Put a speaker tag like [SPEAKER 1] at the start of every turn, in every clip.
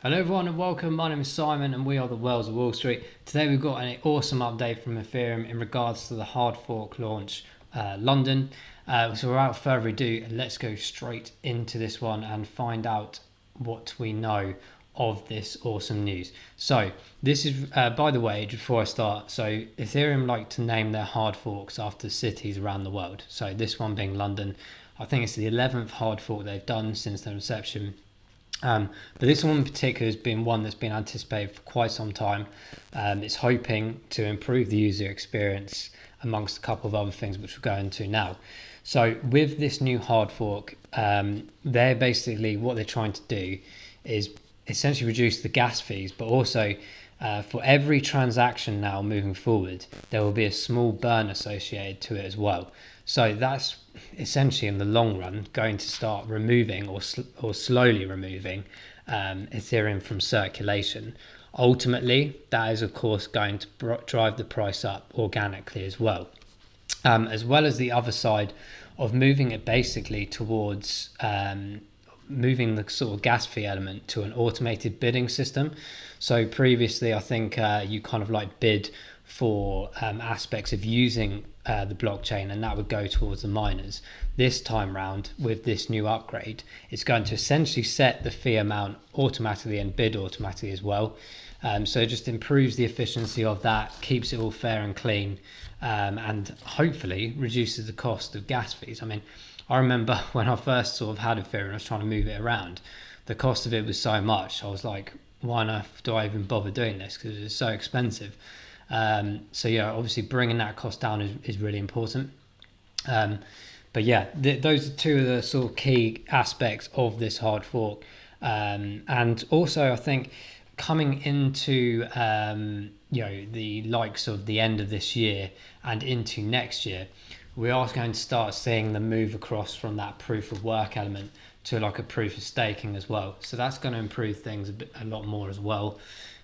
[SPEAKER 1] Hello everyone and welcome, my name is Simon and we are the Wells of Wall Street. Today we've got an awesome update from Ethereum in regards to the hard fork launch London. So without further ado, let's go straight into this one and find out what we know of this awesome news. So this is, by the way, before I start, so Ethereum like to name their hard forks after cities around the world. So this one being London, I think it's the 11th hard fork they've done since their inception. But this one in particular has been one that's been anticipated for quite some time. It's hoping to improve the user experience amongst a couple of other things which we'll go into now. So with this new hard fork, they're basically, what they're trying to do is essentially reduce the gas fees, but also for every transaction now moving forward, there will be a small burn associated to it as well. So that's essentially in the long run going to start removing or slowly removing Ethereum from circulation. Ultimately, that is of course going to drive the price up organically as well as the other side of moving it basically towards moving the sort of gas fee element to an automated bidding system. So previously, I think you kind of like bid for aspects of using the blockchain, and that would go towards the miners. This time round, with this new upgrade, it's going to essentially set the fee amount automatically and bid automatically as well. So it just improves the efficiency of that, keeps it all fair and clean, and hopefully reduces the cost of gas fees. I mean, I remember when I first sort of had Ethereum and I was trying to move it around, the cost of it was so much. I was like, why on earth do I even bother doing this? Because it's so expensive. So yeah, obviously bringing that cost down is really important. But yeah, those are two of the sort of key aspects of this hard fork. And also I think coming into the likes of the end of this year and into next year, we are going to start seeing the move across from that proof of work element to like a proof of staking as well. So that's going to improve things a lot more as well.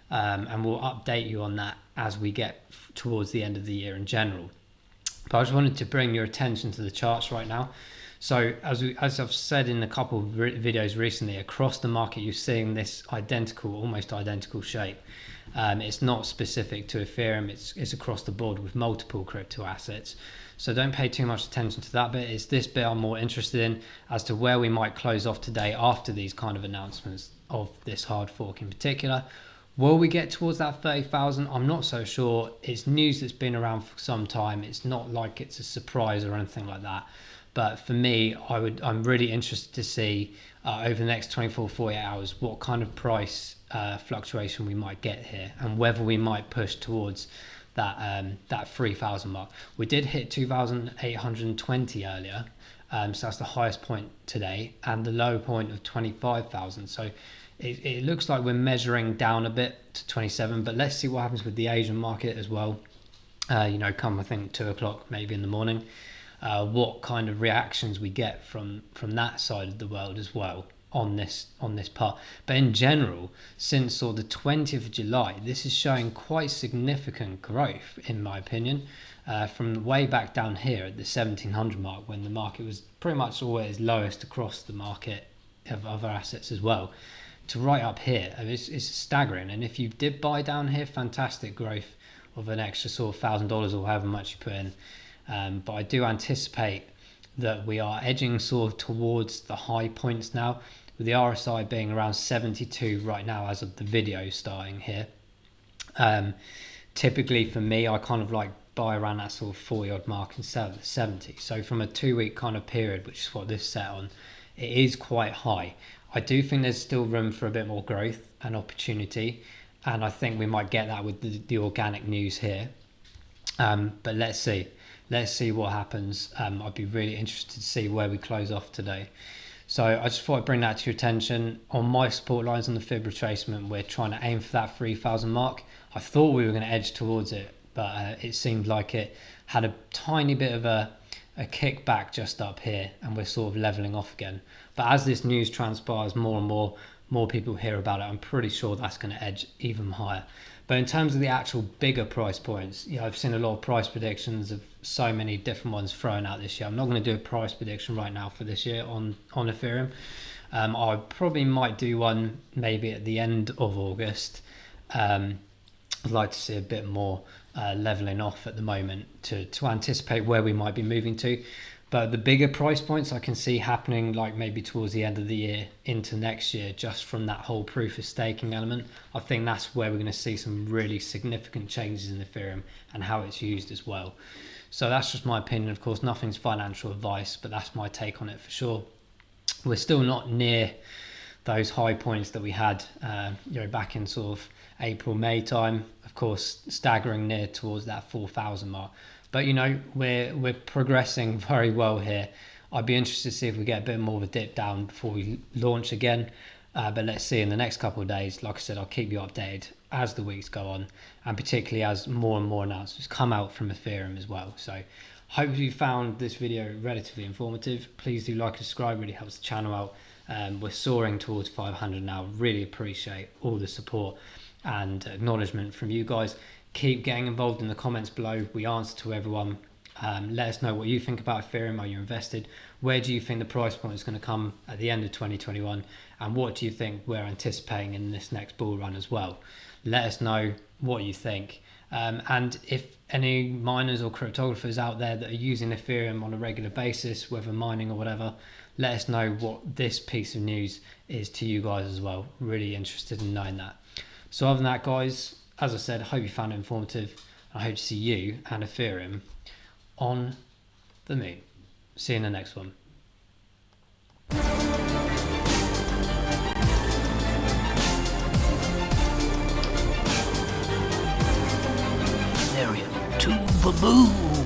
[SPEAKER 1] And we'll update you on that as we get towards the end of the year in general. But I just wanted to bring your attention to the charts right now. So as I've said in a couple of videos recently, across the market you're seeing this almost identical shape. It's not specific to Ethereum, it's across the board with multiple crypto assets. So don't pay too much attention to that bit. It's this bit I'm more interested in as to where we might close off today after these kind of announcements of this hard fork in particular. Will we get towards that 30,000? I'm not so sure. It's news that's been around for some time. It's not like it's a surprise or anything like that. But for me, I'm really interested to see over the next 24, 48 hours what kind of price fluctuation we might get here and whether we might push towards that 3,000 mark. We did hit 2,820 earlier, so that's the highest point today, and the low point of 25,000. So it looks like we're measuring down a bit to 27, but let's see what happens with the Asian market as well. Come I think 2 o'clock maybe in the morning, what kind of reactions we get from that side of the world as well on this part. But in general, since sort of the 20th of July, this is showing quite significant growth in my opinion, from way back down here at the 1700 mark when the market was pretty much always lowest across the market of other assets as well, to right up here. I mean, it's staggering. And if you did buy down here, fantastic growth of an extra sort of $1,000 or however much you put in. But I do anticipate that we are edging sort of towards the high points now, with the RSI being around 72 right now as of the video starting here. Typically for me, I kind of like buy around that sort of 40 odd mark and sell at 70. So from a 2-week kind of period, which is what this set on, it is quite high. I do think there's still room for a bit more growth and opportunity, and I think we might get that with the organic news here. But let's see what happens. I'd be really interested to see where we close off today. So I just thought I'd bring that to your attention. On my support lines on the fib retracement, we're trying to aim for that 3,000 mark. I thought we were going to edge towards it, but it seemed like it had a tiny bit of a kickback just up here, and we're sort of leveling off again. But as this news transpires more and more people hear about it, I'm pretty sure that's going to edge even higher. But in terms of the actual bigger price points, I've seen a lot of price predictions of so many different ones thrown out this year. I'm not going to do a price prediction right now for this year on Ethereum. I probably might do one maybe at the end of August. I'd like to see a bit more leveling off at the moment to anticipate where we might be moving to. But the bigger price points I can see happening like maybe towards the end of the year into next year, just from that whole proof of staking element. I think that's where we're going to see some really significant changes in Ethereum and how it's used as well. So that's just my opinion. Of course, nothing's financial advice, but that's my take on it for sure. We're still not near those high points that we had back in sort of April, May time. Of course, staggering near towards that 4,000 mark. But we're progressing very well here. I'd be interested to see if we get a bit more of a dip down before we launch again. But let's see in the next couple of days. Like I said, I'll keep you updated as the weeks go on, and particularly as more and more announcements come out from Ethereum as well. So hope you found this video relatively informative. Please do like and subscribe, really helps the channel out. We're soaring towards 500 now. Really appreciate all the support and acknowledgement from you guys. Keep getting involved in the comments below. We answer to everyone. Let us know what you think about Ethereum. Are you invested? Where do you think the price point is going to come at the end of 2021? And what do you think we're anticipating in this next bull run as well? Let us know what you think. And if any miners or cryptographers out there that are using Ethereum on a regular basis, whether mining or whatever, let us know what this piece of news is to you guys as well. Really interested in knowing that. So other than that, guys, as I said, I hope you found it informative. I hope to see you and Ethereum on the moon. See you in the next one.
[SPEAKER 2] Etherium to the moon.